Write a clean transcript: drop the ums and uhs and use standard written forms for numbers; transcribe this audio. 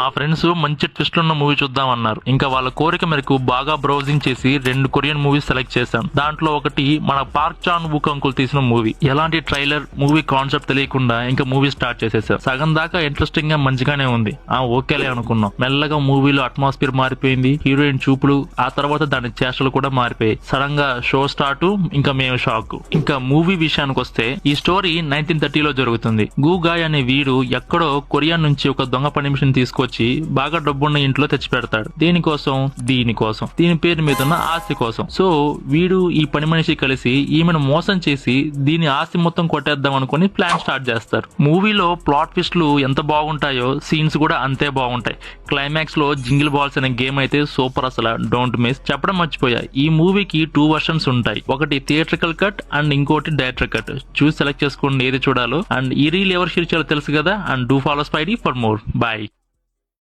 మా ఫ్రెండ్స్ మంచి ట్విస్ట్ ఉన్న మూవీ చూద్దాం అన్నారు. ఇంకా వాళ్ళ కోరిక మేరకు బాగా బ్రౌజింగ్ చేసి 2 కొరియన్ మూవీస్ సెలెక్ట్ చేశాం. దాంట్లో ఒకటి మన పార్క్ చాన్ వుక్ అంకుల్ తీసిన మూవీ. ఎలాంటి ట్రైలర్ మూవీ కాన్సెప్ట్ తెలియకుండా ఇంకా మూవీ స్టార్ట్ చేసేసాం. సగం దాకా ఇంట్రెస్టింగ్ గా మంచిగానే ఉంది. ఓకేలే అనుకున్నాం. మెల్లగా మూవీలో అట్మాస్ఫియర్ మారిపోయింది. హీరోయిన్ చూపులు, ఆ తర్వాత దాని చేష్టలు కూడా మారిపోయాయి. సడన్ గా షో స్టార్ట్, ఇంకా మేము షాక్. ఇంకా మూవీ విషయానికి వస్తే ఈ స్టోరీ 1930లో జరుగుతుంది. గూగాయ్ అనే వీడు ఎక్కడో కొరియా నుంచి ఒక దొంగ పని మిషన్ తీసుకొచ్చి బాగా డబ్బున్న ఇంట్లో తెచ్చి పెడతాడు. దీనికోసం దీని పేరు మీద ఉన్న ఆస్తి కోసం. సో వీడు ఈ పని మనిషి కలిసి ఈమెను మోసం చేసి దీని ఆస్తి మొత్తం కొట్టేద్దాం అనుకుని ప్లాన్ స్టార్ట్ చేస్తారు. మూవీలో ప్లాట్ ట్విస్ట్లు ఎంత బాగుంటాయో సీన్స్ కూడా అంతే బాగుంటాయి. క్లైమాక్స్ లో జింగిల్ బాల్స్ అనే గేమ్ అయితే సూపర్. అసలు డోంట్ మిస్. చెప్పడం మర్చిపోయా, ఈ మూవీకి 2 వర్షన్స్ ఉంటాయి. ఒకటి థియేట్రికల్ కట్ అండ్ ఇంకోటి డైరెక్టర్ కట్. చూసి సెలెక్ట్ చేసుకోండి ఏది చూడాలో. అండ్ ఈ రీల్ ఎవరు షేర్ చేయాలో తెలుసు కదా. And do follow Spidey for more. Bye.